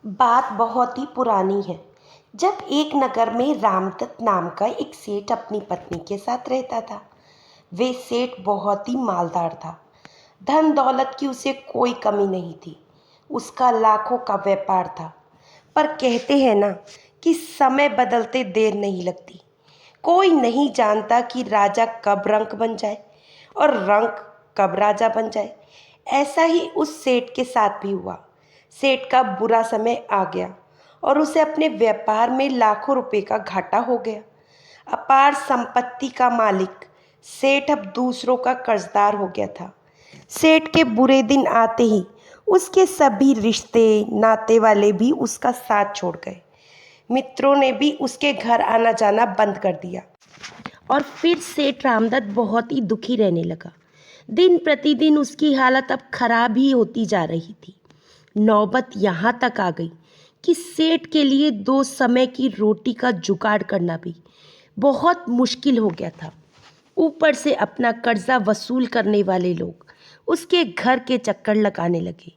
बात बहुत ही पुरानी है। जब एक नगर में रामदत्त नाम का एक सेठ अपनी पत्नी के साथ रहता था। वे सेठ बहुत ही मालदार था। धन दौलत की उसे कोई कमी नहीं थी। उसका लाखों का व्यापार था। पर कहते हैं ना कि समय बदलते देर नहीं लगती। कोई नहीं जानता कि राजा कब रंक बन जाए और रंक कब राजा बन जाए। ऐसा ही उस सेठ के साथ भी हुआ। सेठ का बुरा समय आ गया और उसे अपने व्यापार में लाखों रुपए का घाटा हो गया। अपार संपत्ति का मालिक सेठ अब दूसरों का कर्जदार हो गया था। सेठ के बुरे दिन आते ही उसके सभी रिश्ते नाते वाले भी उसका साथ छोड़ गए। मित्रों ने भी उसके घर आना जाना बंद कर दिया और फिर सेठ रामदत्त बहुत ही दुखी रहने लगा। दिन प्रतिदिन उसकी हालत अब खराब ही होती जा रही थी। नौबत यहाँ तक आ गई कि सेठ के लिए दो समय की रोटी का जुगाड़ करना भी बहुत मुश्किल हो गया था। ऊपर से अपना कर्जा वसूल करने वाले लोग उसके घर के चक्कर लगाने लगे।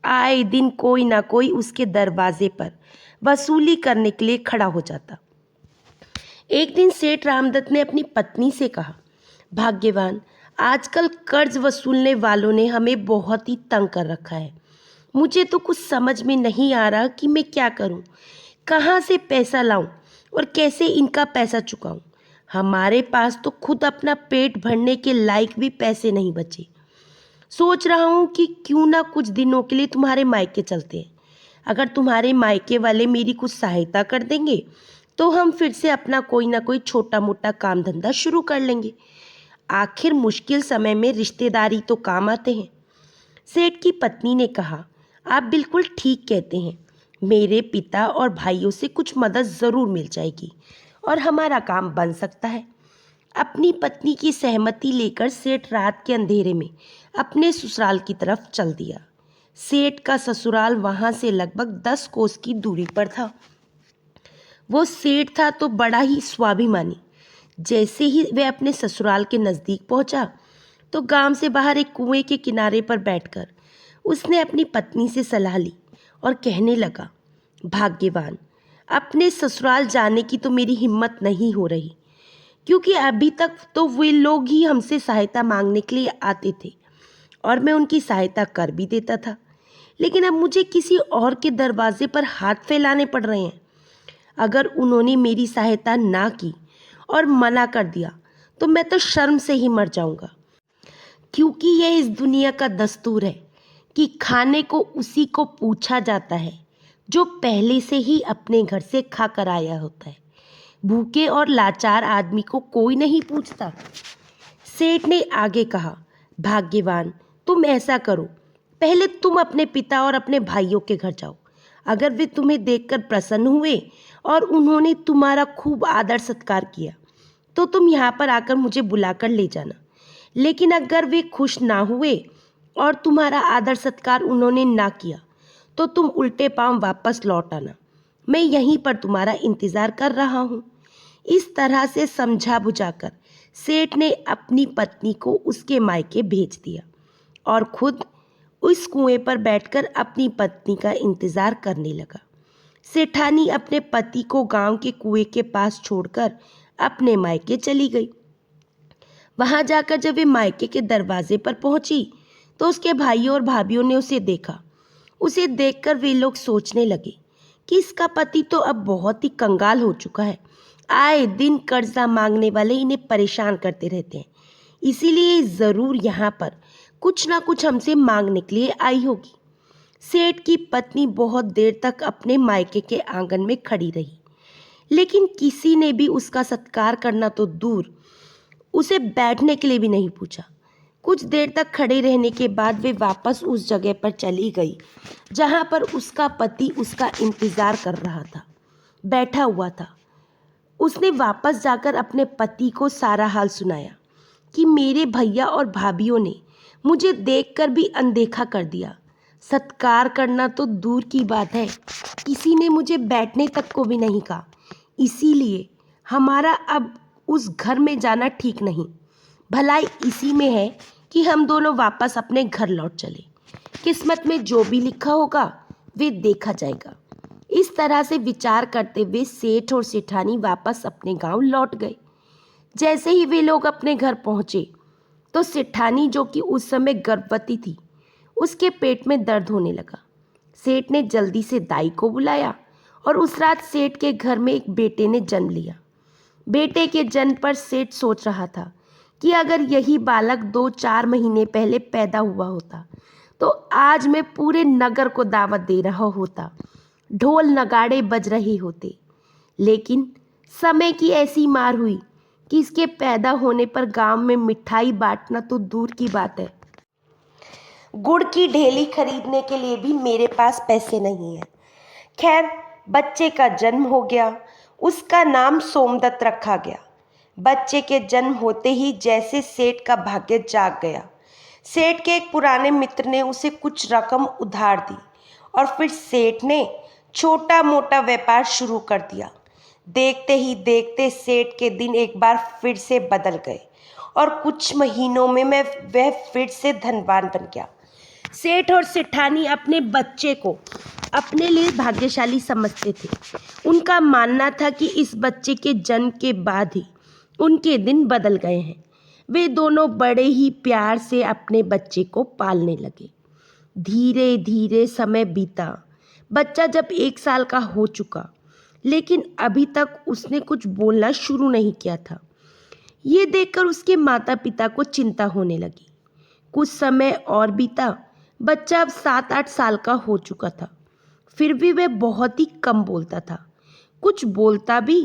आए दिन कोई ना कोई उसके दरवाजे पर वसूली करने के लिए खड़ा हो जाता। एक दिन सेठ रामदत्त ने अपनी पत्नी से कहा, भाग्यवान, आजकल कर्ज वसूलने वालों ने हमें बहुत ही तंग कर रखा है। मुझे तो कुछ समझ में नहीं आ रहा कि मैं क्या करूं, कहां से पैसा लाऊं और कैसे इनका पैसा चुकाऊं। हमारे पास तो खुद अपना पेट भरने के लायक भी पैसे नहीं बचे। सोच रहा हूं कि क्यों ना कुछ दिनों के लिए तुम्हारे मायके चलते हैं। अगर तुम्हारे मायके वाले मेरी कुछ सहायता कर देंगे तो हम फिर से अपना कोई ना कोई छोटा मोटा काम धंधा शुरू कर लेंगे। आखिर मुश्किल समय में रिश्तेदारी तो काम आते हैं। सेठ की पत्नी ने कहा, आप बिल्कुल ठीक कहते हैं। मेरे पिता और भाइयों से कुछ मदद ज़रूर मिल जाएगी और हमारा काम बन सकता है। अपनी पत्नी की सहमति लेकर सेठ रात के अंधेरे में अपने ससुराल की तरफ चल दिया। सेठ का ससुराल वहाँ से लगभग 10 कोस की दूरी पर था। वो सेठ था तो बड़ा ही स्वाभिमानी। जैसे ही वह अपने ससुराल के नज़दीक पहुंचा तो गांव से बाहर एक कुएं के किनारे पर बैठकर उसने अपनी पत्नी से सलाह ली और कहने लगा, भाग्यवान, अपने ससुराल जाने की तो मेरी हिम्मत नहीं हो रही, क्योंकि अभी तक तो वे लोग ही हमसे सहायता मांगने के लिए आते थे और मैं उनकी सहायता कर भी देता था। लेकिन अब मुझे किसी और के दरवाजे पर हाथ फैलाने पड़ रहे हैं। अगर उन्होंने मेरी सहायता ना की और मना कर दिया तो मैं तो शर्म से ही मर जाऊंगा, क्योंकि यह इस दुनिया का दस्तूर है कि खाने को उसी को पूछा जाता है जो पहले से ही अपने घर से खा कर आया होता है। भूखे और लाचार आदमी को कोई नहीं पूछता। सेठ ने आगे कहा, भाग्यवान, तुम ऐसा करो, पहले तुम अपने पिता और अपने भाइयों के घर जाओ। अगर वे तुम्हें देखकर प्रसन्न हुए और उन्होंने तुम्हारा खूब आदर सत्कार किया तो तुम यहाँ पर आकर मुझे बुलाकर ले जाना। लेकिन अगर वे खुश ना हुए और तुम्हारा आदर सत्कार उन्होंने ना किया तो तुम उल्टे पांव वापस लौट आना। मैं यहीं पर तुम्हारा इंतज़ार कर रहा हूँ। इस तरह से समझा बुझाकर सेठ ने अपनी पत्नी को उसके मायके भेज दिया और खुद उस कुएं पर बैठकर अपनी पत्नी का इंतज़ार करने लगा। सेठानी अपने पति को गांव के कुएं के पास छोड़कर अपने मायके चली गई। वहां जाकर जब वे मायके के दरवाजे पर पहुंची तो उसके भाइयों और भाभीयों ने उसे देखा। उसे देखकर वे लोग सोचने लगे कि इसका पति तो अब बहुत ही कंगाल हो चुका है। आए दिन कर्जा मांगने वाले इन्हें परेशान करते रहते हैं, इसीलिए ज़रूर यहाँ पर कुछ ना कुछ हमसे मांगने के लिए आई होगी। सेठ की पत्नी बहुत देर तक अपने मायके के आंगन में खड़ी रही, लेकिन किसी ने भी उसका सत्कार करना तो दूर, उसे बैठने के लिए भी नहीं पूछा। कुछ देर तक खड़े रहने के बाद वे वापस उस जगह पर चली गई जहाँ पर उसका पति उसका इंतज़ार कर रहा था, बैठा हुआ था। उसने वापस जाकर अपने पति को सारा हाल सुनाया कि मेरे भैया और भाभीयों ने मुझे देखकर भी अनदेखा कर दिया। सत्कार करना तो दूर की बात है, किसी ने मुझे बैठने तक को भी नहीं कहा। इसीलिए हमारा अब उस घर में जाना ठीक नहीं। भलाई इसी में है कि हम दोनों वापस अपने घर लौट चले। किस्मत में जो भी लिखा होगा वे देखा जाएगा। इस तरह से विचार करते हुए सेठ और सेठानी वापस अपने गांव लौट गए। जैसे ही वे लोग अपने घर पहुंचे तो सेठानी, जो कि उस समय गर्भवती थी, उसके पेट में दर्द होने लगा। सेठ ने जल्दी से दाई को बुलाया और उस रात सेठ के घर में एक बेटे ने जन्म लिया। बेटे के जन्म पर सेठ सोच रहा था कि अगर यही बालक 2-4 महीने पहले पैदा हुआ होता तो आज मैं पूरे नगर को दावत दे रहा होता, ढोल नगाड़े बज रहे होते। लेकिन समय की ऐसी मार हुई कि इसके पैदा होने पर गांव में मिठाई बांटना तो दूर की बात है, गुड़ की ढेली खरीदने के लिए भी मेरे पास पैसे नहीं है। खैर, बच्चे का जन्म हो गया। उसका नाम सोमदत्त रखा गया। बच्चे के जन्म होते ही जैसे सेठ का भाग्य जाग गया। सेठ के एक पुराने मित्र ने उसे कुछ रकम उधार दी और फिर सेठ ने छोटा मोटा व्यापार शुरू कर दिया। देखते ही देखते सेठ के दिन एक बार फिर से बदल गए और कुछ महीनों में वह फिर से धनवान बन गया। सेठ और सेठानी अपने बच्चे को अपने लिए भाग्यशाली समझते थे। उनका मानना था कि इस बच्चे के जन्म के बाद ही उनके दिन बदल गए हैं। वे दोनों बड़े ही प्यार से अपने बच्चे को पालने लगे। धीरे धीरे समय बीता। बच्चा जब 1 साल का हो चुका, लेकिन अभी तक उसने कुछ बोलना शुरू नहीं किया था। ये देखकर उसके माता पिता को चिंता होने लगी। कुछ समय और बीता। बच्चा अब 7-8 साल का हो चुका था। फिर भी वह बहुत ही कम बोलता था। कुछ बोलता भी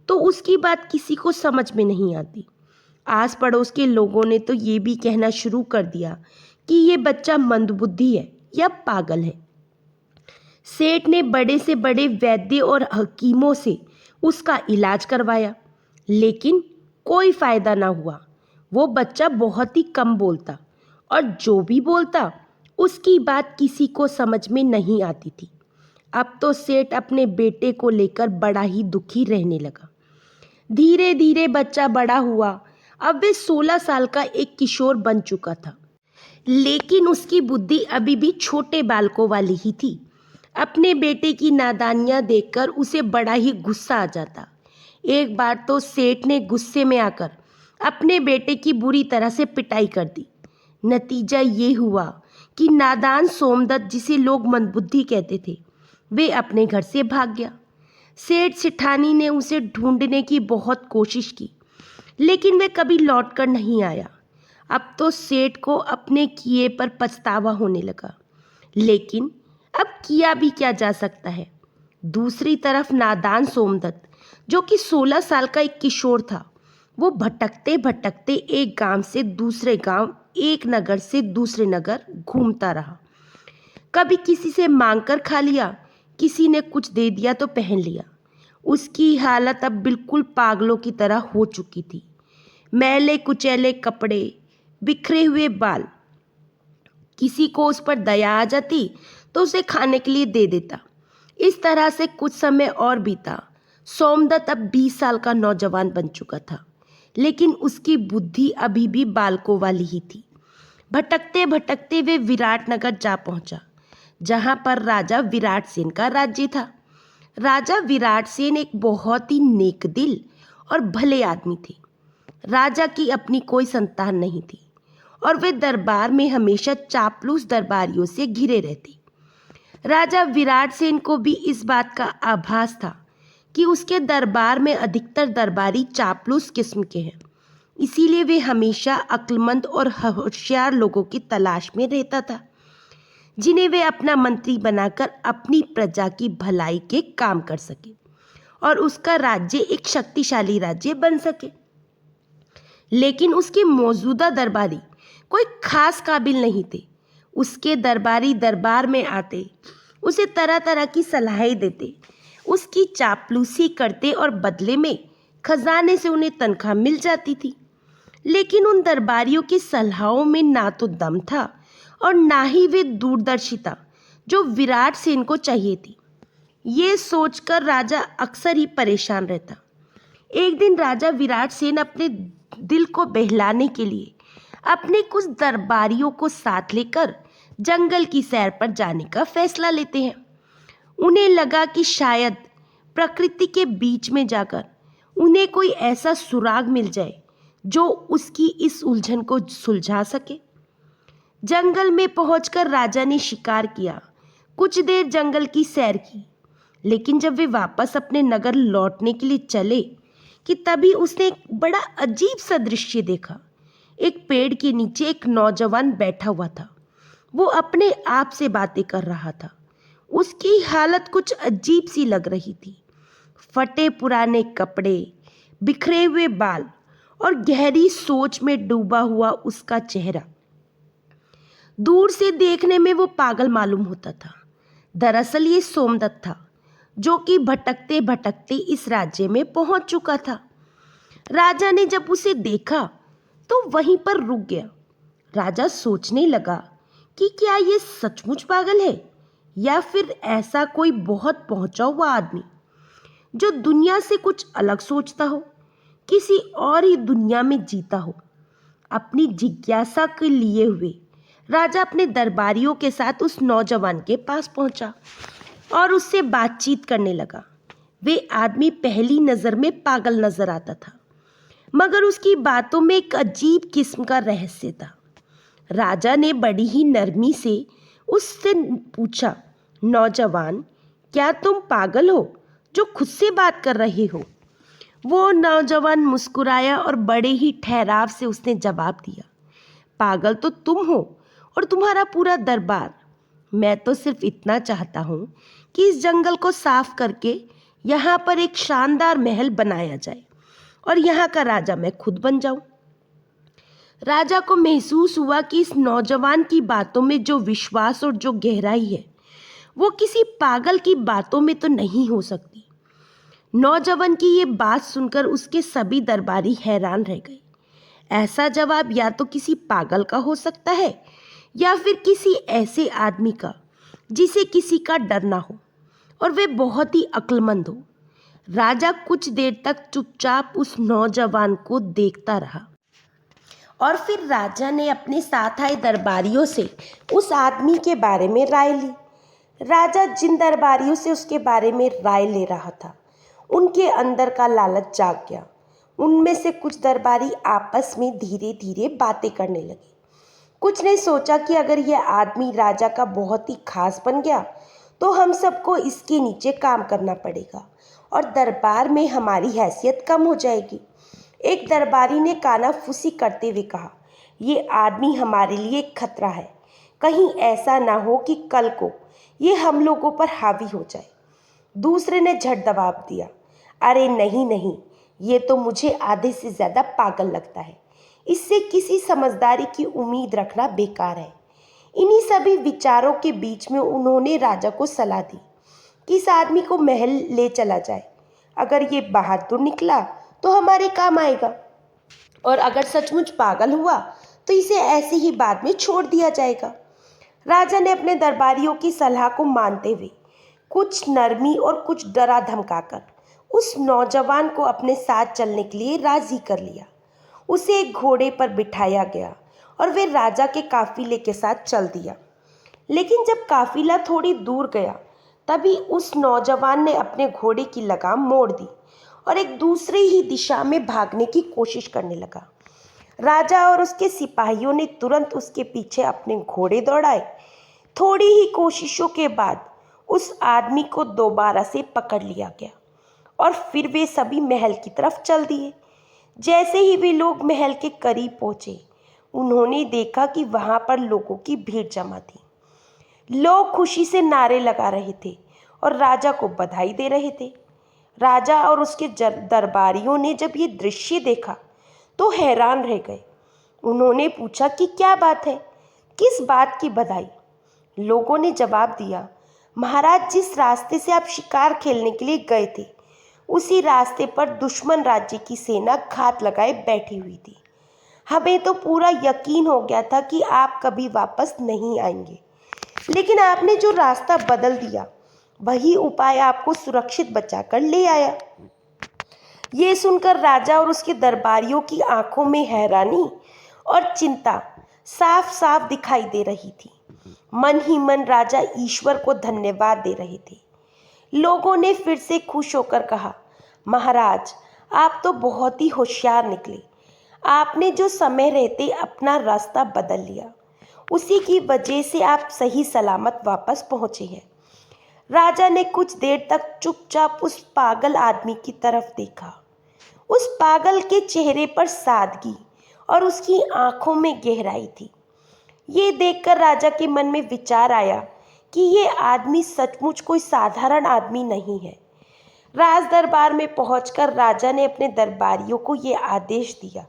तो उसकी बात किसी को समझ में नहीं आती। आस पड़ोस के लोगों ने तो ये भी कहना शुरू कर दिया कि ये बच्चा मंदबुद्धि है या पागल है। सेठ ने बड़े से बड़े वैद्य और हकीमों से उसका इलाज करवाया, लेकिन कोई फायदा ना हुआ। वो बच्चा बहुत ही कम बोलता और जो भी बोलता उसकी बात किसी को समझ में नहीं आती थी। अब तो सेठ अपने बेटे को लेकर बड़ा ही दुखी रहने लगा। धीरे धीरे बच्चा बड़ा हुआ। अब वे 16 साल का एक किशोर बन चुका था, लेकिन उसकी बुद्धि अभी भी छोटे बालकों वाली ही थी। अपने बेटे की नादानियां देखकर उसे बड़ा ही गुस्सा आ जाता। एक बार तो सेठ ने गुस्से में आकर अपने बेटे की बुरी तरह से पिटाई कर दी। नतीजा ये हुआ कि नादान सोमदत्त, जिसे लोग मंदबुद्धि कहते थे, वे अपने घर से भाग गया। सेठ सेठानी ने उसे ढूंढने की बहुत कोशिश की, लेकिन वह कभी लौटकर नहीं आया। अब तो सेठ को अपने किए पर पछतावा होने लगा, लेकिन अब किया भी क्या जा सकता है। दूसरी तरफ नादान सोमदत्त, जो कि 16 साल का एक किशोर था, वो भटकते भटकते एक गांव से दूसरे गांव, एक नगर से दूसरे नगर घूमता रहा। कभी किसी से मांगकर खा लिया, किसी ने कुछ दे दिया तो पहन लिया। उसकी हालत अब बिल्कुल पागलों की तरह हो चुकी थी। मैले कुचैले कपड़े, बिखरे हुए बाल। किसी को उस पर दया आ जाती तो उसे खाने के लिए दे देता। इस तरह से कुछ समय और बीता। सोमदत्त अब 20 साल का नौजवान बन चुका था, लेकिन उसकी बुद्धि अभी भी बालकों वाली ही थी। भटकते भटकते वे विराटनगर जा पहुंचा, जहां पर राजा विराट सेन का राज्य था। राजा विराट सेन एक बहुत ही नेक दिल और भले आदमी थे। राजा की अपनी कोई संतान नहीं थी और वे दरबार में हमेशा चापलूस दरबारियों से घिरे रहते। राजा विराट सेन को भी इस बात का आभास था कि उसके दरबार में अधिकतर दरबारी चापलूस किस्म के हैं, इसीलिए वे हमेशा अक्लमंद और होशियार लोगों की तलाश में रहता था, जिन्हें वे अपना मंत्री बनाकर अपनी प्रजा की भलाई के काम कर सके और उसका राज्य एक शक्तिशाली राज्य बन सके। लेकिन उसके मौजूदा दरबारी कोई खास काबिल नहीं थे। उसके दरबारी दरबार में आते, उसे तरह तरह की सलाहें देते, उसकी चापलूसी करते और बदले में खजाने से उन्हें तनख्वाह मिल जाती थी। लेकिन उन दरबारियों की सलाहों में ना तो दम था और ना ही वे दूरदर्शिता जो विराट सेन को चाहिए थी। ये सोचकर राजा अक्सर ही परेशान रहता। एक दिन राजा विराट सेन अपने दिल को बहलाने के लिए अपने कुछ दरबारियों को साथ लेकर जंगल की सैर पर जाने का फैसला लेते हैं। उन्हें लगा कि शायद प्रकृति के बीच में जाकर उन्हें कोई ऐसा सुराग मिल जाए जो उसकी इस उलझन को सुलझा सके। जंगल में पहुंचकर राजा ने शिकार किया, कुछ देर जंगल की सैर की, लेकिन जब वे वापस अपने नगर लौटने के लिए चले कि तभी उसने एक बड़ा अजीब सा दृश्य देखा। एक पेड़ के नीचे एक नौजवान बैठा हुआ था। वो अपने आप से बातें कर रहा था। उसकी हालत कुछ अजीब सी लग रही थी। फटे पुराने कपड़े, बिखरे हुए बाल और गहरी सोच में डूबा हुआ उसका चेहरा। दूर से देखने में वो पागल मालूम होता था। दरअसल ये सोमदत्त था, जो कि भटकते भटकते इस राज्य में पहुंच चुका था। राजा ने जब उसे देखा तो वहीं पर रुक गया। राजा सोचने लगा कि क्या ये सचमुच पागल है या फिर ऐसा कोई बहुत पहुंचा हुआ आदमी जो दुनिया से कुछ अलग सोचता हो, किसी और ही दुनिया में जीता हो। अपनी जिज्ञासा के लिए हुए राजा अपने दरबारियों के साथ उस नौजवान के पास पहुंचा और उससे बातचीत करने लगा। वे आदमी पहली नज़र में पागल नजर आता था, मगर उसकी बातों में एक अजीब किस्म का रहस्य था। राजा ने बड़ी ही नरमी से उससे पूछा, नौजवान, क्या तुम पागल हो जो खुद से बात कर रहे हो? वो नौजवान मुस्कुराया और बड़े ही ठहराव से उसने जवाब दिया, पागल तो तुम हो और तुम्हारा पूरा दरबार। मैं तो सिर्फ इतना चाहता हूँ कि इस जंगल को साफ करके यहाँ पर एक शानदार महल बनाया जाए और यहाँ का राजा मैं खुद बन जाऊं। राजा को महसूस हुआ कि इस नौजवान की बातों में जो विश्वास और जो गहराई है वो किसी पागल की बातों में तो नहीं हो सकती। नौजवान की ये बात सुनकर उसके सभी दरबारी हैरान रह गए। ऐसा जवाब या तो किसी पागल का हो सकता है या फिर किसी ऐसे आदमी का जिसे किसी का डर ना हो और वे बहुत ही अक्लमंद हो। राजा कुछ देर तक चुपचाप उस नौजवान को देखता रहा और फिर राजा ने अपने साथ आए दरबारियों से उस आदमी के बारे में राय ली। राजा जिन दरबारियों से उसके बारे में राय ले रहा था उनके अंदर का लालच जाग गया। उनमें से कुछ दरबारी आपस में धीरे धीरे बातें करने लगे। कुछ ने सोचा कि अगर यह आदमी राजा का बहुत ही खास बन गया तो हम सबको इसके नीचे काम करना पड़ेगा और दरबार में हमारी हैसियत कम हो जाएगी। एक दरबारी ने कानाफूसी करते हुए कहा, ये आदमी हमारे लिए एक खतरा है। कहीं ऐसा ना हो कि कल को ये हम लोगों पर हावी हो जाए। दूसरे ने झट जवाब दिया, अरे नहीं नहीं, ये तो मुझे आधे से ज़्यादा पागल लगता है। इससे किसी समझदारी की उम्मीद रखना बेकार है। इन्हीं सभी विचारों के बीच में उन्होंने राजा को सलाह दी कि इस आदमी को महल ले चला जाए। अगर ये बहादुर निकला तो हमारे काम आएगा और अगर सचमुच पागल हुआ तो इसे ऐसे ही बाद में छोड़ दिया जाएगा। राजा ने अपने दरबारियों की सलाह को मानते हुए कुछ नरमी और कुछ डरा धमकाकर उस नौजवान को अपने साथ चलने के लिए राजी कर लिया। उसे एक घोड़े पर बिठाया गया और वे राजा के काफिले के साथ चल दिया। लेकिन जब काफिला थोड़ी दूर गया तभी उस नौजवान ने अपने घोड़े की लगाम मोड़ दी और एक दूसरी ही दिशा में भागने की कोशिश करने लगा। राजा और उसके सिपाहियों ने तुरंत उसके पीछे अपने घोड़े दौड़ाए। थोड़ी ही कोशिशों के बाद उस आदमी को दोबारा से पकड़ लिया गया और फिर वे सभी महल की तरफ चल दिए। जैसे ही वे लोग महल के करीब पहुंचे उन्होंने देखा कि वहां पर लोगों की भीड़ जमा थी। लोग खुशी से नारे लगा रहे थे और राजा को बधाई दे रहे थे। राजा और उसके दरबारियों ने जब ये दृश्य देखा तो हैरान रह गए। उन्होंने पूछा कि क्या बात है, किस बात की बधाई? लोगों ने जवाब दिया, महाराज, जिस रास्ते से आप शिकार खेलने के लिए गए थे उसी रास्ते पर दुश्मन राज्य की सेना घात लगाए बैठी हुई थी। हमें तो पूरा यकीन हो गया था कि आप कभी वापस नहीं आएंगे, लेकिन आपने जो रास्ता बदल दिया वही उपाय आपको सुरक्षित बचाकर ले आया। ये सुनकर राजा और उसके दरबारियों की आंखों में हैरानी और चिंता साफ साफ दिखाई दे रही थी। मन ही मन राजा ईश्वर को धन्यवाद दे रहे थे। लोगों ने फिर से खुश होकर कहा, महाराज, आप तो बहुत ही होशियार निकले। आपने जो समय रहते अपना रास्ता बदल लिया, उसी की वजह से आप सही सलामत वापस पहुंचे हैं। राजा ने कुछ देर तक चुपचाप उस पागल आदमी की तरफ देखा। उस पागल के चेहरे पर सादगी और उसकी आंखों में गहराई थी। ये देखकर राजा के मन में विचार आया कि ये आदमी सचमुच कोई साधारण आदमी नहीं है। राज दरबार में पहुंचकर राजा ने अपने दरबारियों को ये आदेश दिया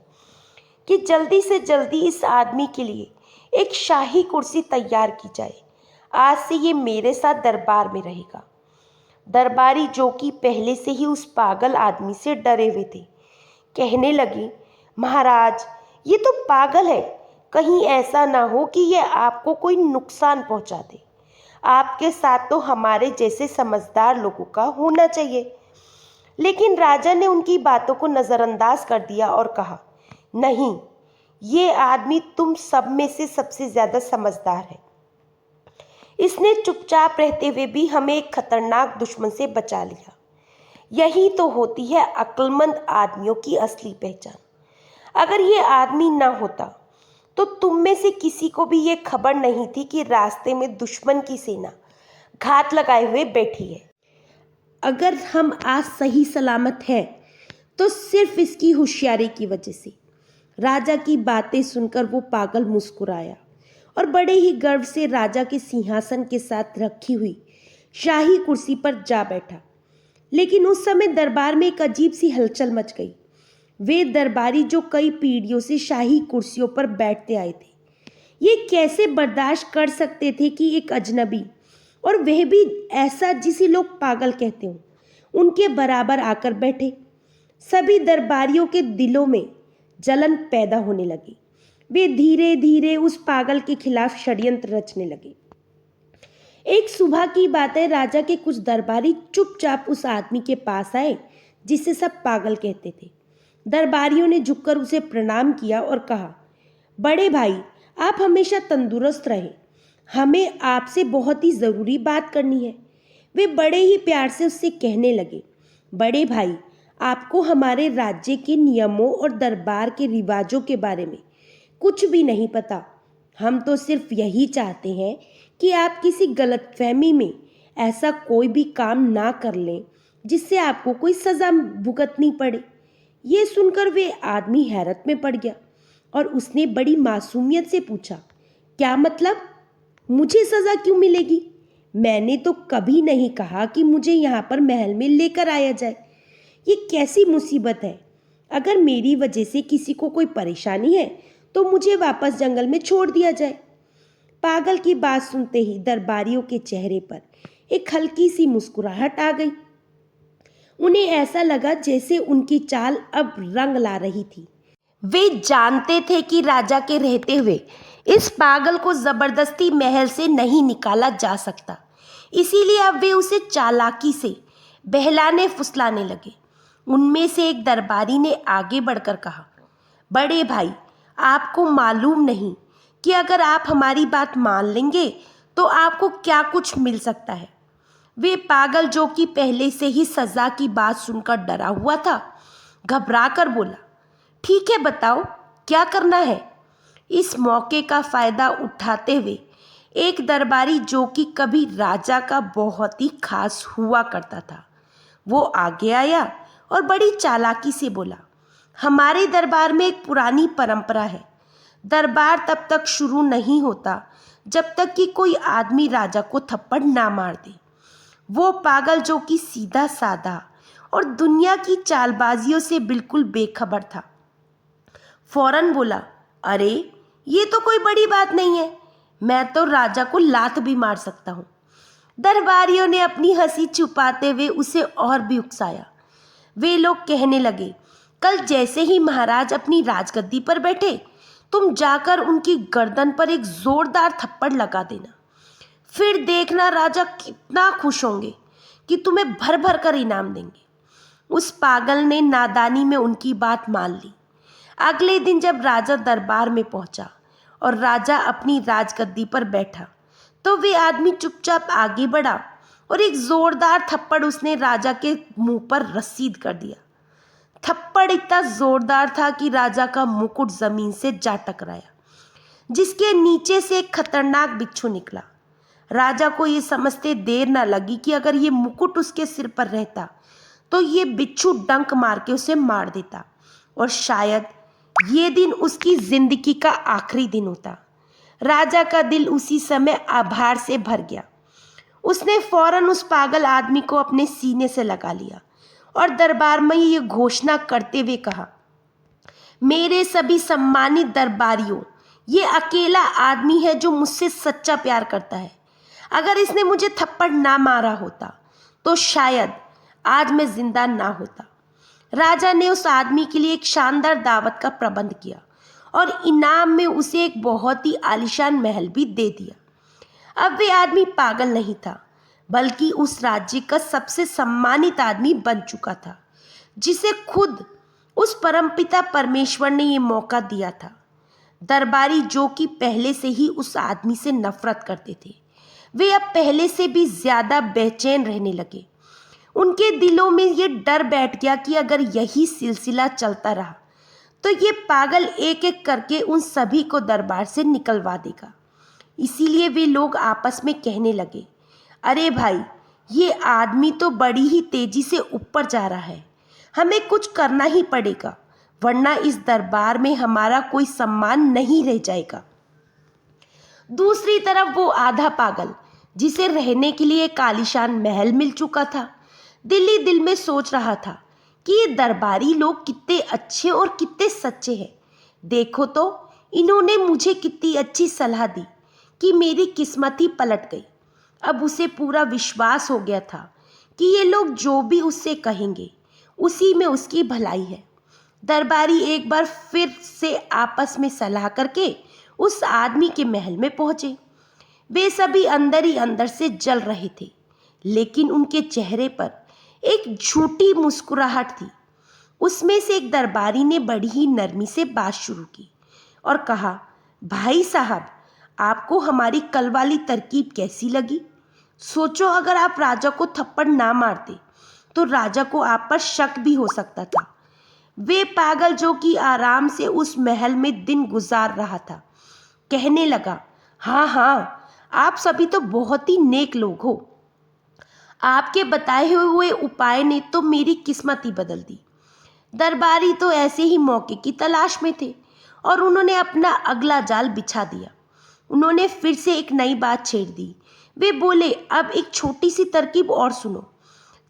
कि जल्दी से जल्दी इस आदमी के लिए एक शाही कुर्सी तैयार की जाए। आज से ये मेरे साथ दरबार में रहेगा। दरबारी, जो कि पहले से ही उस पागल आदमी से डरे हुए थे, कहने लगे, महाराज, ये तो पागल है। कहीं ऐसा ना हो कि ये आपको कोई नुकसान पहुंचा दे। आपके साथ तो हमारे जैसे समझदार लोगों का होना चाहिए। लेकिन राजा ने उनकी बातों को नज़रअंदाज कर दिया और कहा, नहीं, ये आदमी तुम सब में से सबसे ज़्यादा समझदार है। इसने चुपचाप रहते हुए भी हमें एक खतरनाक दुश्मन से बचा लिया। यही तो होती है अक्लमंद आदमियों की असली पहचान। अगर ये आदमी ना होता तो तुम में से किसी को भी ये खबर नहीं थी कि रास्ते में दुश्मन की सेना घात लगाए हुए बैठी है। अगर हम आज सही सलामत हैं तो सिर्फ इसकी होशियारी की वजह से। राजा की बातें सुनकर वो पागल मुस्कुराया और बड़े ही गर्व से राजा के सिंहासन के साथ रखी हुई शाही कुर्सी पर जा बैठा। लेकिन उस समय दरबार में एक अजीब सी हलचल मच गई। वे दरबारी जो कई पीढ़ियों से शाही कुर्सियों पर बैठते आए थे, ये कैसे बर्दाश्त कर सकते थे कि एक अजनबी, और वह भी ऐसा जिसे लोग पागल कहते हों, उनके बराबर आकर बैठे। सभी दरबारियों के दिलों में जलन पैदा होने लगी। वे धीरे धीरे उस पागल के खिलाफ षड्यंत्र रचने लगे। एक सुबह की बात है, राजा के कुछ दरबारी चुपचाप उस आदमी के पास आए जिसे सब पागल कहते थे। दरबारियों ने झुककर उसे प्रणाम किया और कहा, बड़े भाई, आप हमेशा तंदुरुस्त रहे। हमें आपसे बहुत ही ज़रूरी बात करनी है। वे बड़े ही प्यार से उससे कहने लगे, बड़े भाई, आपको हमारे राज्य के नियमों और दरबार के रिवाजों के बारे में कुछ भी नहीं पता। हम तो सिर्फ यही चाहते हैं कि आप किसी गलतफहमी में ऐसा कोई भी काम ना कर लें जिससे आपको कोई सज़ा भुगतनी पड़े। ये सुनकर वे आदमी हैरत में पड़ गया और उसने बड़ी मासूमियत से पूछा, क्या मतलब? मुझे सज़ा क्यों मिलेगी? मैंने तो कभी नहीं कहा कि मुझे यहाँ पर महल में लेकर आया जाए। ये कैसी मुसीबत है? अगर मेरी वजह से किसी को कोई परेशानी है तो मुझे वापस जंगल में छोड़ दिया जाए। पागल की बात सुनते ही दरबारियों के चेहरे पर एक हल्की सी मुस्कुराहट आ गई। उन्हें ऐसा लगा जैसे उनकी चाल अब रंग ला रही थी। वे जानते थे कि राजा के रहते हुए इस पागल को जबरदस्ती महल से नहीं निकाला जा सकता, इसीलिए अब वे उसे चालाकी से बहलाने फुसलाने लगे। उनमें से एक दरबारी ने आगे बढ़कर कहा, बड़े भाई, आपको मालूम नहीं कि अगर आप हमारी बात मान लेंगे तो आपको क्या कुछ मिल सकता है। वे पागल, जो कि पहले से ही सज़ा की बात सुनकर डरा हुआ था, घबरा कर बोला, ठीक है, बताओ क्या करना है। इस मौके का फ़ायदा उठाते हुए एक दरबारी, जो कि कभी राजा का बहुत ही खास हुआ करता था, वो आगे आया और बड़ी चालाकी से बोला, हमारे दरबार में एक पुरानी परंपरा है। दरबार तब तक शुरू नहीं होता जब तक कि कोई आदमी राजा को थप्पड़ ना मार दे। वो पागल, जो कि सीधा साधा और दुनिया की चालबाजियों से बिल्कुल बेखबर था, फौरन बोला, अरे ये तो कोई बड़ी बात नहीं है, मैं तो राजा को लात भी मार सकता हूँ। दरबारियों ने अपनी हंसी छुपाते हुए उसे और भी उकसाया। वे लोग कहने लगे, कल जैसे ही महाराज अपनी राजगद्दी पर बैठे, तुम जाकर उनकी गर्दन पर एक जोरदार थप्पड़ लगा देना। फिर देखना राजा कितना खुश होंगे कि तुम्हें भर भर कर इनाम देंगे। उस पागल ने नादानी में उनकी बात मान ली। अगले दिन जब राजा दरबार में पहुंचा और राजा अपनी राजगद्दी पर बैठा, तो वे आदमी चुपचाप आगे बढ़ा और एक जोरदार थप्पड़ उसने राजा के मुंह पर रसीद कर दिया। थप्पड़ इतना जोरदार था कि राजा का मुकुट जमीन से जा टकराया, जिसके नीचे से एक खतरनाक बिच्छू निकला। राजा को ये समझते देर न लगी कि अगर ये मुकुट उसके सिर पर रहता तो ये बिच्छू डंक मार के उसे मार देता और शायद ये दिन उसकी जिंदगी का आखिरी दिन होता। राजा का दिल उसी समय आभार से भर गया। उसने फौरन उस पागल आदमी को अपने सीने से लगा लिया और दरबार में ये घोषणा करते हुए कहा, मेरे सभी सम्मानित दरबारियों, ये अकेला आदमी है जो मुझसे सच्चा प्यार करता है। अगर इसने मुझे थप्पड़ ना मारा होता तो शायद आज मैं जिंदा ना होता। राजा ने उस आदमी के लिए एक शानदार दावत का प्रबंध किया और इनाम में उसे एक बहुत ही आलीशान महल भी दे दिया। अब वे आदमी पागल नहीं था, बल्कि उस राज्य का सबसे सम्मानित आदमी बन चुका था, जिसे खुद उस परमपिता परमेश्वर ने ये मौका दिया था। दरबारी, जो कि पहले से ही उस आदमी से नफरत करते थे, वे अब पहले से भी ज्यादा बेचैन रहने लगे। उनके दिलों में ये डर बैठ गया कि अगर यही सिलसिला चलता रहा तो ये पागल एक एक करके उन सभी को दरबार से निकलवा देगा। इसीलिए वे लोग आपस में कहने लगे, अरे भाई, ये आदमी तो बड़ी ही तेजी से ऊपर जा रहा है, हमें कुछ करना ही पड़ेगा, वरना इस दरबार में हमारा कोई सम्मान नहीं रह जाएगा। दूसरी तरफ वो आधा पागल, जिसे रहने के लिए एक आलीशान महल मिल चुका था, दिल ही दिल में सोच रहा था कि ये दरबारी लोग कितने अच्छे और कितने सच्चे हैं। देखो तो इन्होंने मुझे कितनी अच्छी सलाह दी कि मेरी किस्मत ही पलट गई। अब उसे पूरा विश्वास हो गया था कि ये लोग जो भी उससे कहेंगे उसी में उसकी भलाई है। दरबारी एक बार फिर से आपस में सलाह करके उस आदमी के महल में पहुंचे। वे सभी अंदर ही अंदर से जल रहे थे, लेकिन उनके चेहरे पर एक झूठी मुस्कुराहट थी। उसमें से एक दरबारी ने बड़ी ही नरमी से बात शुरू की और कहा, भाई साहब, आपको हमारी कल वाली तरकीब कैसी लगी? सोचो, अगर आप राजा को थप्पड़ ना मारते तो राजा को आप पर शक भी हो सकता था। वे पागल, जो कि आराम से उस महल में दिन गुजार रहा था, कहने लगा, हाँ हाँ, आप सभी तो बहुत ही नेक लोग हो। आपके बताए हुए उपाय ने तो मेरी किस्मत ही बदल दी। दरबारी तो ऐसे ही मौके की तलाश में थे और उन्होंने अपना अगला जाल बिछा दिया। उन्होंने फिर से एक नई बात छेड़ दी। वे बोले, अब एक छोटी सी तरकीब और सुनो।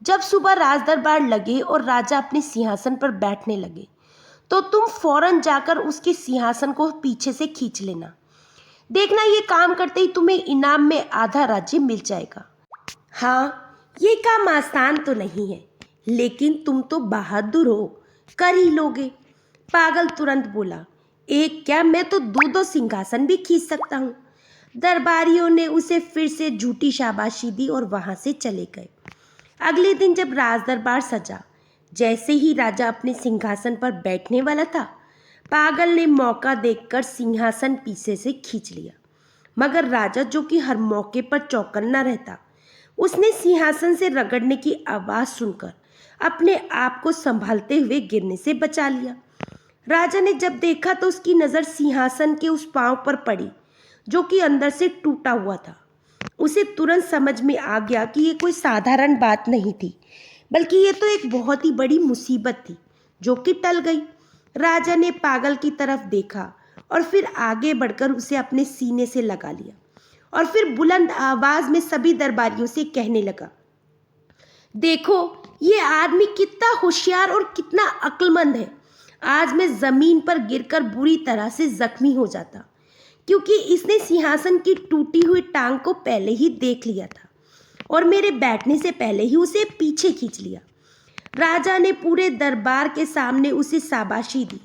जब सुबह राज दरबार लगे और राजा अपने सिंहासन पर बैठने लगे तो तुम फौरन जाकर उसके सिंहासन को पीछे से खींच लेना। देखना, ये काम करते ही तुम्हें इनाम में आधा राज्य मिल जाएगा। हाँ, ये काम आसान तो नहीं है, लेकिन तुम तो बहादुर हो, कर ही लोगे। पागल तुरंत बोला, एक क्या, मैं तो दो सिंहासन भी खींच सकता हूँ। दरबारियों ने उसे फिर से झूठी शाबाशी दी और वहां से चले गए। अगले दिन जब राज दरबार सजा, जैसे ही राजा अपने सिंहासन पर बैठने वाला था, पागल ने मौका देखकर सिंहासन पीछे से खींच लिया। मगर राजा, जो कि हर मौके पर चौकन्ना रहता, उसने सिंहासन से रगड़ने की आवाज़ सुनकर अपने आप को संभालते हुए गिरने से बचा लिया। राजा ने जब देखा तो उसकी नज़र सिंहासन के उस पांव पर पड़ी, जो कि अंदर से टूटा हुआ था। उसे तुरंत समझ में आ गया कि ये कोई साधारण बात नहीं थी, बल्कि ये तो एक बहुत ही बड़ी मुसीबत थी, जो कि टल गई। राजा ने पागल की तरफ देखा और फिर आगे बढ़कर उसे अपने सीने से लगा लिया और फिर बुलंद आवाज में सभी दरबारियों से कहने लगा, देखो, ये आदमी कितना होशियार और कितना अक्लमंद है। आज मैं जमीन पर गिरकर बुरी तरह से जख्मी हो जाता, क्योंकि इसने सिंहासन की टूटी हुई टांग को पहले ही देख लिया था और मेरे बैठने से पहले ही उसे पीछे खींच लिया। राजा ने पूरे दरबार के सामने उसे शाबाशी दी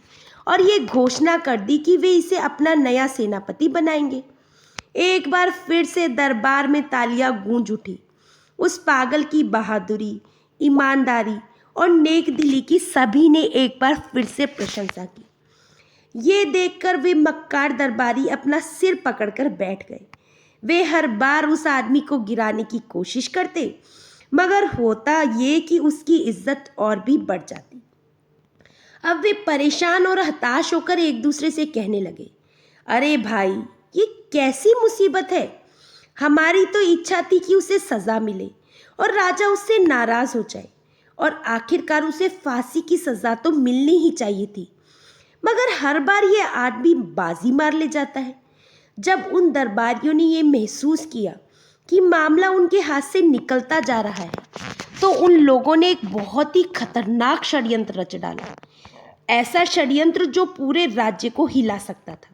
और ये घोषणा कर दी कि वे इसे अपना नया सेनापति बनाएंगे। एक बार फिर से दरबार में तालियां गूंज उठी। उस पागल की बहादुरी, ईमानदारी और नेक दिली की सभी ने एक बार फिर से प्रशंसा की। ये देखकर वे मक्कार दरबारी अपना सिर पकड़कर बैठ गए। वे हर बार उस आदमी को गिराने की कोशिश करते, मगर होता ये कि उसकी इज्जत और भी बढ़ जाती। अब वे परेशान और हताश होकर एक दूसरे से कहने लगे, अरे भाई, ये कैसी मुसीबत है। हमारी तो इच्छा थी कि उसे सजा मिले और राजा उससे नाराज हो जाए और आखिरकार उसे फांसी की सजा तो मिलनी ही चाहिए थी, मगर हर बार ये आदमी बाजी मार ले जाता है। जब उन दरबारियों ने ये महसूस किया कि मामला उनके हाथ से निकलता जा रहा है, तो उन लोगों ने एक बहुत ही खतरनाक षड्यंत्र रच डाला, ऐसा षड्यंत्र जो पूरे राज्य को हिला सकता था।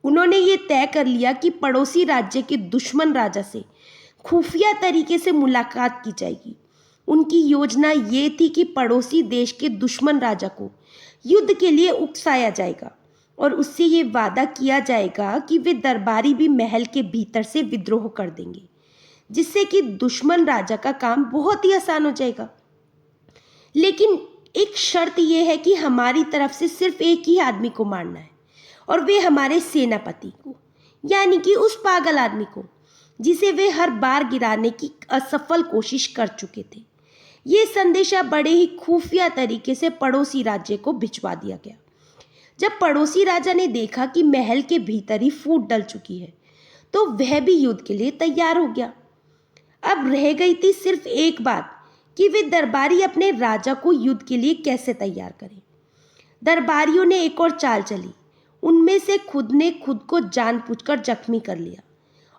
उन्होंने ये तय कर लिया कि पड़ोसी राज्य के दुश्मन राजा से खुफिया तरीके से मुलाकात की जाएगी। उनकी योजना ये थी कि पड़ोसी देश के दुश्मन राजा को युद्ध के लिए उकसाया जाएगा और उससे ये वादा किया जाएगा कि वे दरबारी भी महल के भीतर से विद्रोह कर देंगे, जिससे कि दुश्मन राजा का काम बहुत ही आसान हो जाएगा। लेकिन एक शर्त यह है कि हमारी तरफ से सिर्फ एक ही आदमी को मारना है, और वे हमारे सेनापति को, यानी कि उस पागल आदमी को जिसे वे हर बार गिराने की असफल कोशिश कर चुके थे। ये संदेशा बड़े ही खुफिया तरीके से पड़ोसी राज्य को भिजवा दिया गया। जब पड़ोसी राजा ने देखा कि महल के भीतर ही फूट डल चुकी है, तो वह भी युद्ध के लिए तैयार हो गया। अब रह गई थी सिर्फ एक बात कि वे दरबारी अपने राजा को युद्ध के लिए कैसे तैयार करें। दरबारियों ने एक और चाल चली। उनमें से खुद ने खुद को जानबूझकर जख्मी कर लिया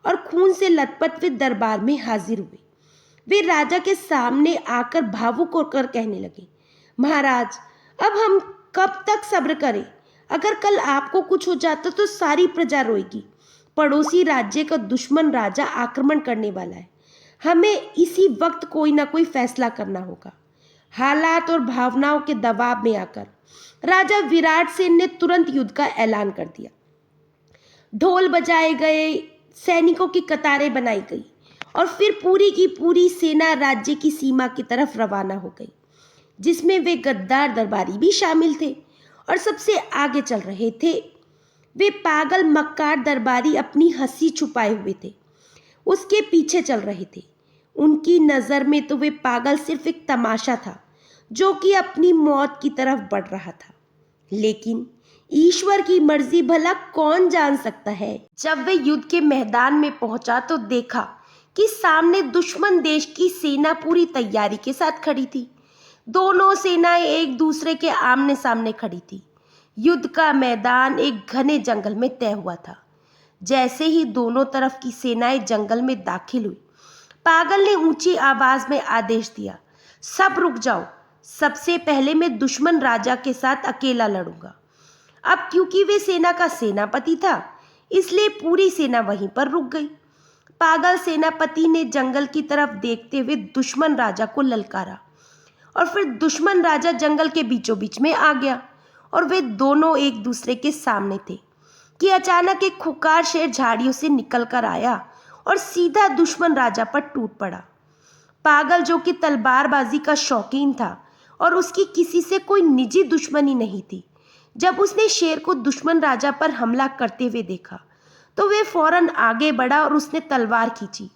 और खून से लथपथ वे दरबार में हाजिर हुए। वे राजा के सामने आकर भावुक होकर कहने लगे, महाराज, अब हम कब तक सब्र करें? अगर कल आपको कुछ हो जाता तो सारी प्रजा रोएगी। पड़ोसी राज्य का दुश्मन राजा आक्रमण करने वाला है। हमें इसी वक्त कोई ना कोई फैसला करना होगा। हालात और भावनाओं के दबाव में आकर राजा विराट सेन ने तुरंत युद्ध का ऐलान कर दिया। ढोल बजाए गए, सैनिकों की कतारें बनाई गई और फिर पूरी की पूरी सेना राज्य की सीमा की तरफ रवाना हो गई, जिसमें वे गद्दार दरबारी भी शामिल थे और सबसे आगे चल रहे थे। वे पागल मक्कार दरबारी अपनी हंसी छुपाए हुए थे, उसके पीछे चल रहे थे। उनकी नज़र में तो वे पागल सिर्फ एक तमाशा था जो कि अपनी मौत की तरफ बढ़ रहा था। लेकिन ईश्वर की मर्जी भला कौन जान सकता है। जब वे युद्ध के मैदान में पहुंचा तो देखा कि सामने दुश्मन देश की सेना पूरी तैयारी के साथ खड़ी थी। दोनों सेनाएं एक दूसरे के आमने सामने खड़ी थी। युद्ध का मैदान एक घने जंगल में तय हुआ था। जैसे ही दोनों तरफ की सेनाएं जंगल में दाखिल हुई, पागल ने ऊंची आवाज में आदेश दिया, सब रुक जाओ, सबसे पहले मैं दुश्मन राजा के साथ अकेला लड़ूंगा। अब क्योंकि वे सेना का सेनापति था, इसलिए पूरी सेना वहीं पर रुक गई। पागल सेनापति ने जंगल की तरफ देखते हुए दुश्मन राजा को ललकारा और फिर दुश्मन राजा जंगल के बीचों बीच में आ गया और वे दोनों एक दूसरे के सामने थे कि अचानक एक खुंखार शेर झाड़ियों से निकल कर आया और सीधा दुश्मन राजा पर टूट पड़ा। पागल, जो कि तलवारबाजी का शौकीन था और उसकी किसी से कोई निजी दुश्मनी नहीं थी, जब उसने शेर को दुश्मन राजा पर हमला करते हुए देखा तो वे फौरन आगे बढ़ा और उसने तलवार खींची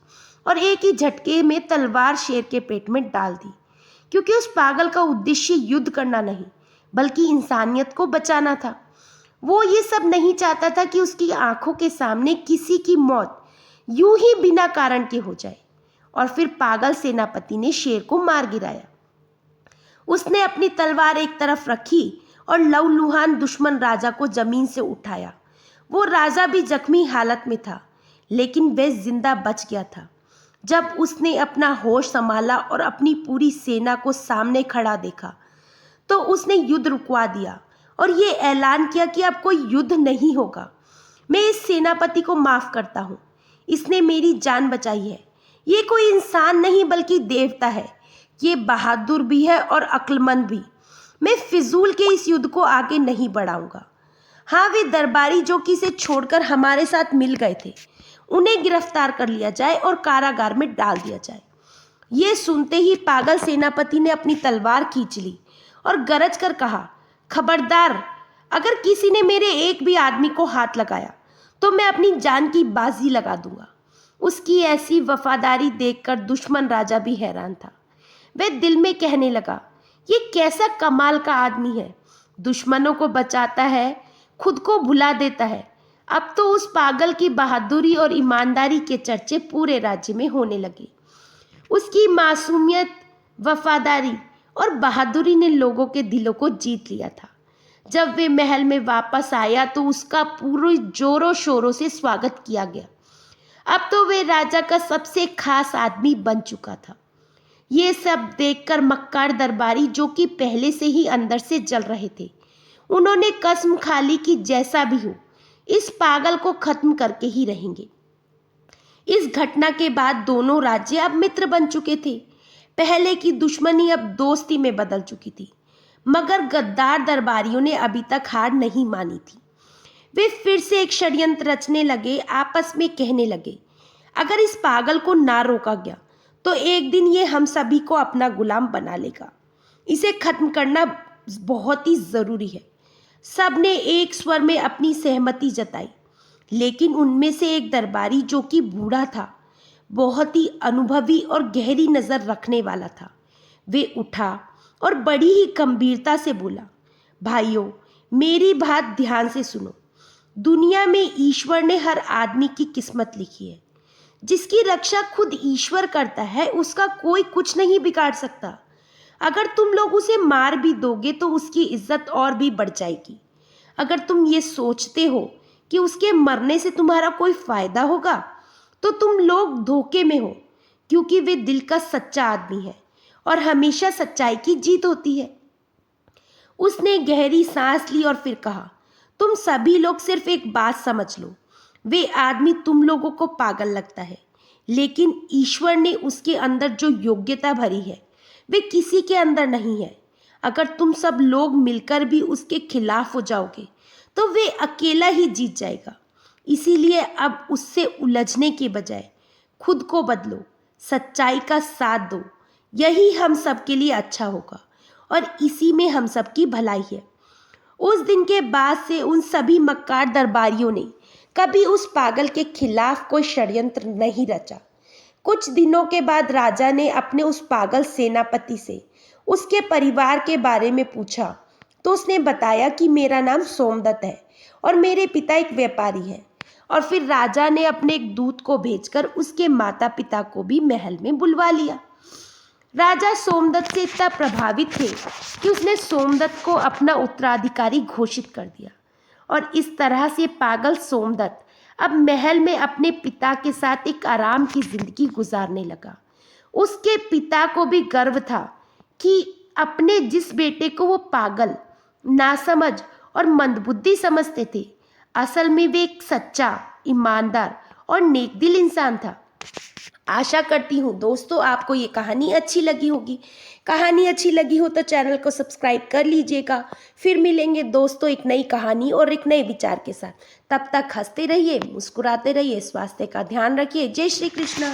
और एक ही झटके में तलवार शेर के पेट में डाल दी, क्योंकि उस पागल का उद्देश्य युद्ध करना नहीं बल्कि इंसानियत को बचाना था। वो ये सब नहीं चाहता था कि उसकी आंखों के सामने किसी की मौत यूं ही बिना कारण के हो जाए। और फिर पागल सेनापति ने शेर को मार गिराया। उसने अपनी तलवार एक तरफ रखी और लहूलुहान दुश्मन राजा को जमीन से उठाया। वो राजा भी जख्मी हालत में था, लेकिन वह जिंदा बच गया था। जब उसने अपना होश संभाला और अपनी पूरी सेना को सामने खड़ा देखा तो उसने युद्ध रुकवा दिया और ये ऐलान किया कि अब कोई युद्ध नहीं होगा। मैं इस सेनापति को माफ करता हूँ, इसने मेरी जान बचाई है। ये कोई इंसान नहीं बल्कि देवता है। ये बहादुर भी है और अक्लमंद भी। मैं फिजूल के इस युद्ध को आगे नहीं बढ़ाऊंगा। हाँ, वे दरबारी जो कि इसे छोड़कर हमारे साथ मिल गए थे, उन्हें गिरफ्तार कर लिया जाए और कारागार में डाल दिया जाए। ये सुनते ही पागल सेनापति ने अपनी तलवार खींच ली और गरज कर कहा, खबरदार, अगर किसी ने मेरे एक भी आदमी को हाथ लगाया तो मैं अपनी जान की बाजी लगा दूंगा। उसकी ऐसी वफादारी देखकर दुश्मन राजा भी हैरान था। वह दिल में कहने लगा, ये कैसा कमाल का आदमी है, दुश्मनों को बचाता है, खुद को भुला देता है। अब तो उस पागल की बहादुरी और ईमानदारी के चर्चे पूरे राज्य में होने लगे। उसकी मासूमियत, वफादारी और बहादुरी ने लोगों के दिलों को जीत लिया था। जब वे महल में वापस आया तो उसका पूरे जोरों शोरों से स्वागत किया गया। अब तो वे राजा का सबसे खास आदमी बन चुका था। ये सब देखकर मक्कार दरबारी, जो कि पहले से ही अंदर से जल रहे थे, उन्होंने कसम खा ली कि जैसा भी हो इस पागल को खत्म करके ही रहेंगे। इस घटना के बाद दोनों राज्य अब मित्र बन चुके थे। पहले की दुश्मनी अब दोस्ती में बदल चुकी थी। मगर गद्दार दरबारियों ने अभी तक हार नहीं मानी थी। वे फिर से एक षड्यंत्र रचने लगे। आपस में कहने लगे, अगर इस पागल को ना रोका गया तो एक दिन ये हम सभी को अपना गुलाम बना लेगा। इसे खत्म करना बहुत ही जरूरी है। सब ने एक स्वर में अपनी सहमति जताई। लेकिन उनमें से एक दरबारी, जो कि बूढ़ा था, बहुत ही अनुभवी और गहरी नजर रखने वाला था, वे उठा और बड़ी ही गंभीरता से बोला, भाइयों, मेरी बात ध्यान से सुनो। दुनिया में ईश्वर ने हर आदमी की किस्मत लिखी है। जिसकी रक्षा खुद ईश्वर करता है उसका कोई कुछ नहीं बिगाड़ सकता। अगर तुम लोग उसे मार भी दोगे तो उसकी इज्जत और भी बढ़ जाएगी। अगर तुम ये सोचते हो कि उसके मरने से तुम्हारा कोई फायदा होगा तो तुम लोग धोखे में हो, क्योंकि वे दिल का सच्चा आदमी है और हमेशा सच्चाई की जीत होती है। उसने गहरी सांस ली और फिर कहा, तुम सभी लोग सिर्फ एक बात समझ लो, वे आदमी तुम लोगों को पागल लगता है, लेकिन ईश्वर ने उसके अंदर जो योग्यता भरी है वे किसी के अंदर नहीं है। अगर तुम सब लोग मिलकर भी उसके खिलाफ हो जाओगे तो वे अकेला ही जीत जाएगा। इसीलिए अब उससे उलझने के बजाय खुद को बदलो, सच्चाई का साथ दो। यही हम सब के लिए अच्छा होगा और इसी में हम सब की भलाई है। उस दिन के बाद से उन सभी मक्कार दरबारियों ने कभी उस पागल के खिलाफ कोई षड्यंत्र नहीं रचा। कुछ दिनों के बाद राजा ने अपने उस पागल सेनापति से उसके परिवार के बारे में पूछा तो उसने बताया कि मेरा नाम सोमदत्त है और मेरे पिता एक व्यापारी हैं। और फिर राजा ने अपने एक दूत को भेजकर उसके माता पिता को भी महल में बुलवा लिया। राजा सोमदत्त से इतना प्रभावित थे कि उसने सोमदत्त को अपना उत्तराधिकारी घोषित कर दिया। और इस तरह से पागल सोमदत्त अब महल में अपने पिता के साथ एक आराम की जिंदगी गुजारने लगा। उसके पिता को भी गर्व था कि अपने जिस बेटे को वो पागल, नासमझ और मंदबुद्धि समझते थे, असल में वे एक सच्चा, ईमानदार और नेकदिल इंसान था। आशा करती हूँ दोस्तों आपको ये कहानी अच्छी लगी होगी। कहानी अच्छी लगी हो तो चैनल को सब्सक्राइब कर लीजिएगा। फिर मिलेंगे दोस्तों एक नई कहानी और एक नए विचार के साथ। तब तक हंसते रहिए, मुस्कुराते रहिए, स्वास्थ्य का ध्यान रखिए। जय श्री कृष्ण।